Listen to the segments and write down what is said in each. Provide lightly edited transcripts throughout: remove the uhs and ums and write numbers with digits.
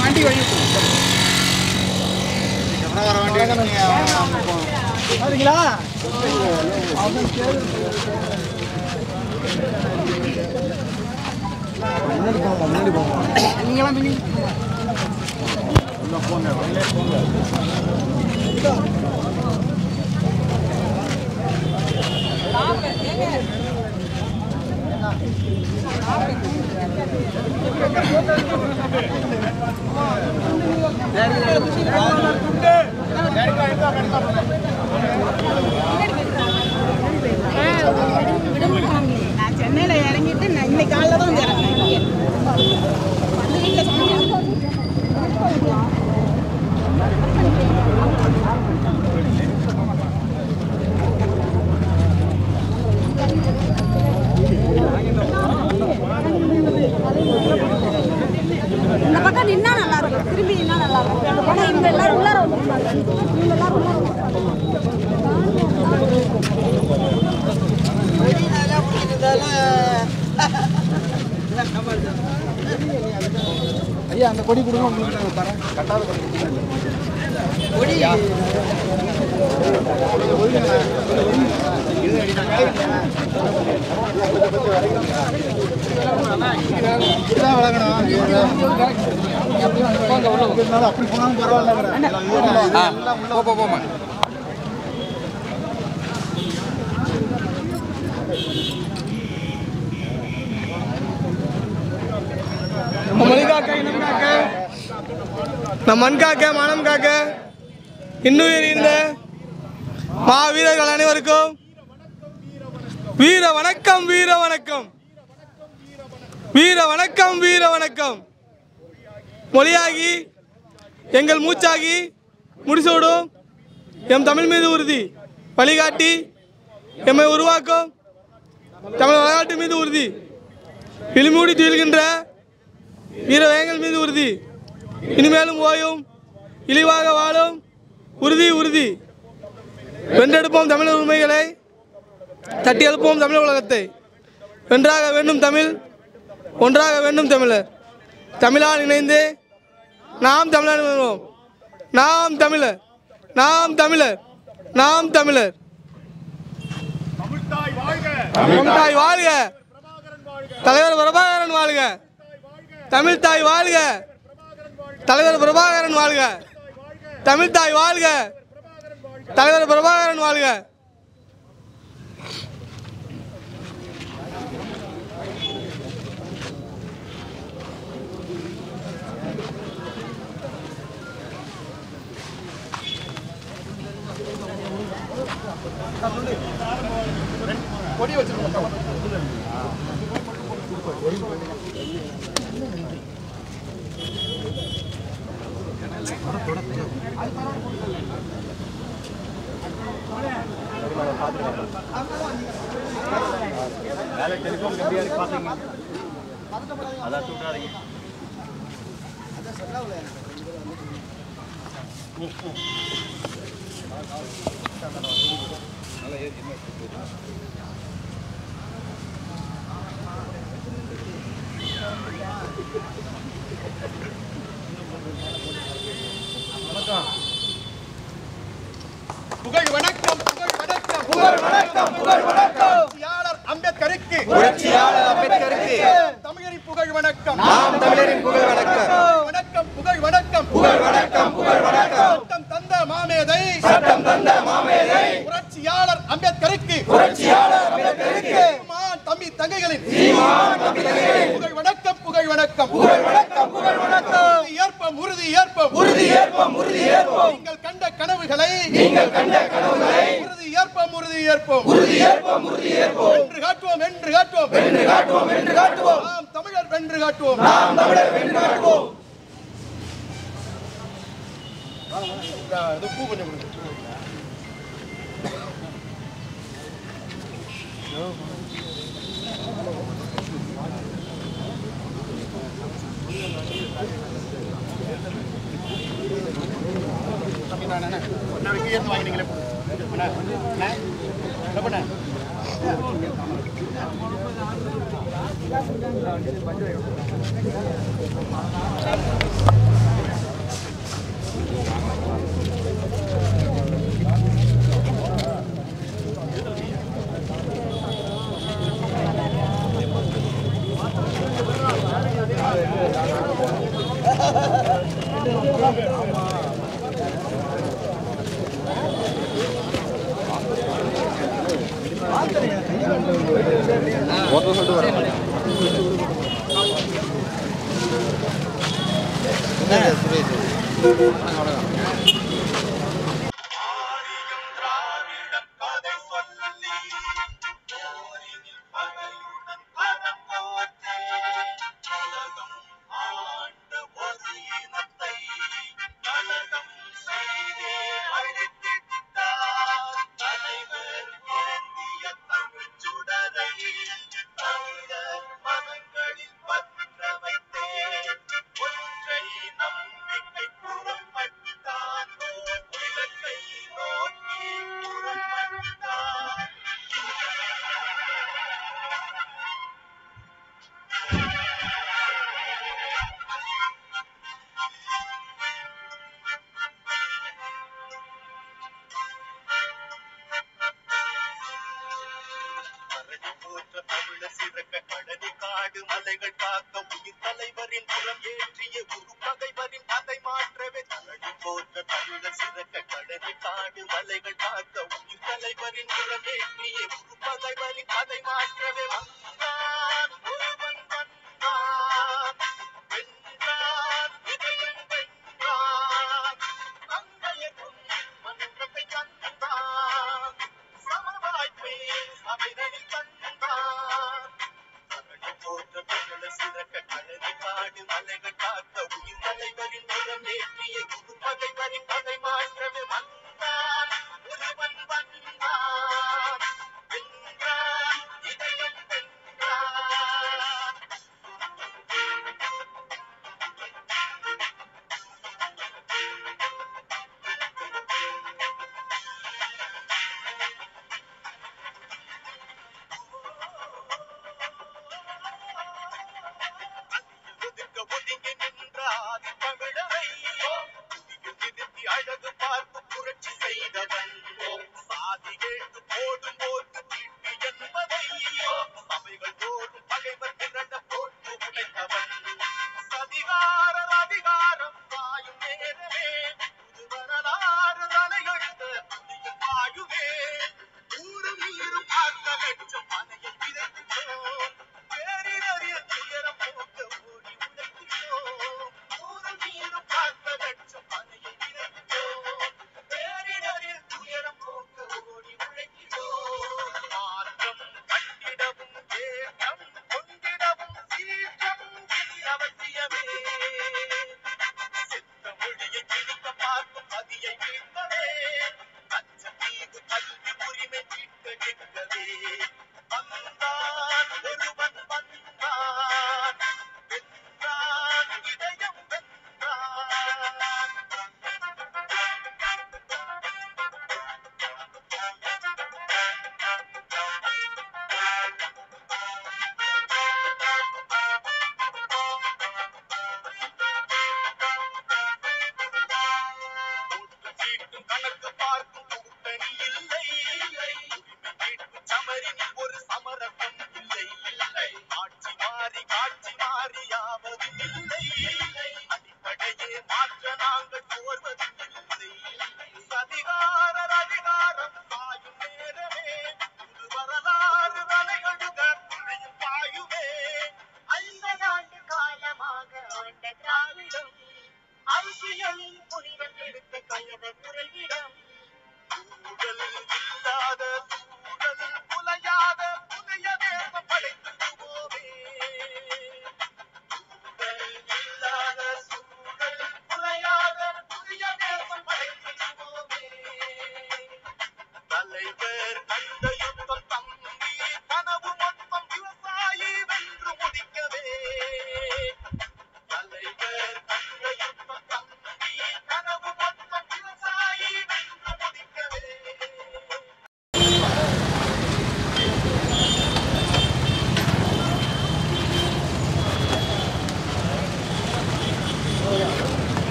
வண்டி வழி சரிங்களா? முன்னாடி போங்க நீங்களாம் போங்க நான் சென்னையில இறங்கிட்டு இன்னைக்கு காலைல தான் வந்து இறங்கினேன். இந்த பக்கம் நின்னா நல்லா இருக்கும், திரும்பி நின்னா நல்லா இருக்கும். ஆனா இவங்க எல்லாரும் உள்ளார வந்துருக்காங்க. இவங்க எல்லாரும் ஐயா அந்த கொடி கொடுங்க, உங்களுக்கு தரேன். கட்டாத கொடி கொடி அப்படி போனாலும் பரவாயில்ல. போமா நம் மண் காக்க மனம் காக்க இன்னுயிர் இந்த மாவீரர்கள் அனைவருக்கும் வீர வணக்கம், வீர வணக்கம், வீர வணக்கம், வீர வணக்கம். மொழியாகி எங்கள் மூச்சாகி முடிசூடும் எம் தமிழ் மீது உறுதி, வழிகாட்டி எம்மை உருவாக்கும் தமிழ் வரலாற்று மீது உறுதி, இழிமூடி துயில்கின்ற வீரவேங்கள் மீது உறுதி, இனிமேலும் ஓயும் இழிவாக வாழும் உறுதி உறுதி. வென்றெடுப்போம் தமிழ் உரிமைகளை, தட்டி எழுப்போம் தமிழ் உலகத்தை. வென்றாக வேண்டும் தமிழ், ஒன்றாக வேண்டும் தமிழர். தமிழால் இணைந்து நாம் தமிழர் வருவோம். நாம் தமிழர், நாம் தமிழர், நாம் தமிழர். தமிழ்தாய் வாழ்க, தலைவர் பிரபாகரன் வாழ்க. தமிழ்தாய் வாழ்க, தலைவர் பிரபாகரன் வாழ்க. தமிழ்தாய் வாழ்க, தலைவர் பிரபாகரன் வாழ்க. கொடி வச்சிருக்கோம். டெலிஃபோன் கம்பியா இருக்கு பாத்தீங்க, அதான் சுட்டாதீங்க. புகழ் வணக்கம், புகழ் வணக்கம், புகழ் வணக்கம், புகழ் வணக்கம். புரட்சியாளர் அம்பேத்கருக்கு, புரட்சியாளர் அம்பேத்கருக்கு தமிழரின் புகழ் வணக்கம், நாம் தமிழரின் புகழ் வணக்கம். வணக்கம், புகழ் வணக்கம், புகழ் வணக்கம், புகழ் வணக்கம். சட்டம் தந்த மாமேதை, சட்டம் தந்த மாமேதை புரட்சியாளர் அம்பேத்கருக்கு, புரட்சியாளர் அம்பேத்கருக்கு தம்பி தங்கைகளின் புகழ் வணக்கம், புகழ் வணக்கம், புகழ் வணக்கம், புகழ் வணக்கம். ஏற்போம், உறுதி ஏற்போம், உறுதி ஏற்போம், உறுதி ஏற்போம். நீங்கள் கண்ட கனவுகளை, நீங்கள் கண்ட கனவுகளை உறுதி ஏற்போம், உறுதி ஏற்போம், உறுதி ஏற்போம், உறுதி ஏற்போம். வென்று காட்டுவோம், வென்று காட்டுவோம், வென்று காட்டுவோம், வென்று காட்டுவோம். நாம் தமிழர் வென்று காட்டுவோம், நாம் தமிழர் வென்று காட்டுவோம். பூ கொஞ்சம் கொடுங்க. வாங்கினீங்களே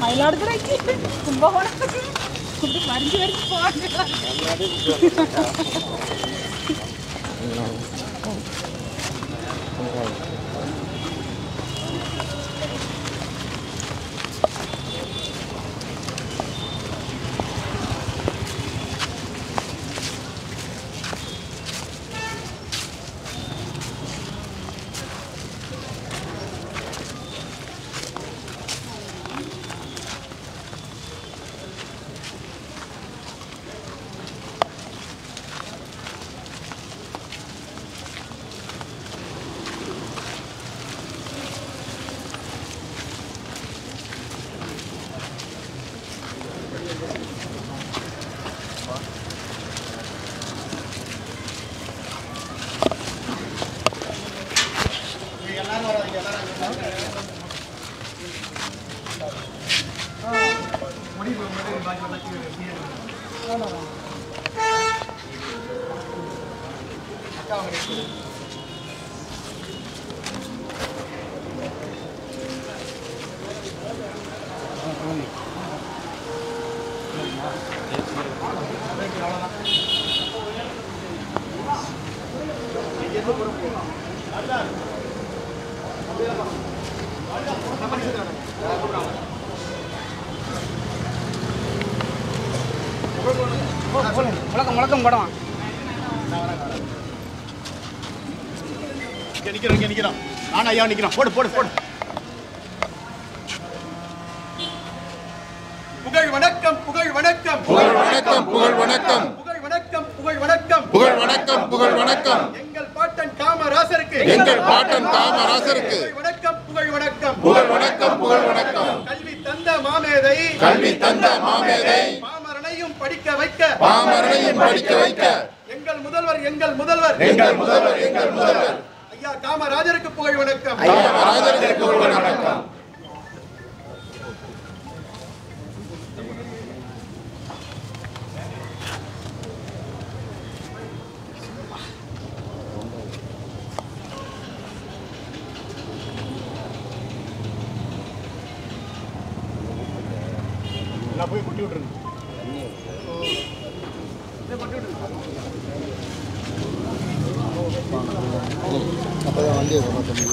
மயிலாடுதுறைக்கு கும்பகோணத்துக்கு இப்படி வரிஞ்சு வரிஞ்சு போவாங்க. முழக்கம் படம் நிக்கிறோம். நான் ஐயா நிக்கிறோம். போடு. புகழ் வணக்கம். எங்கள் பாட்டன் காமராசருக்கு. புகழ் வணக்கம். கல்வி தந்த மாமேதை. பாமரனையும் படிக்க வைக்க. எங்கள் முதல்வர். ஐயா காமராஜருக்கு புகழ் வணக்கம். போய் குட்டி விட்டுருங்க. அப்பதான் வண்டியை கொண்டு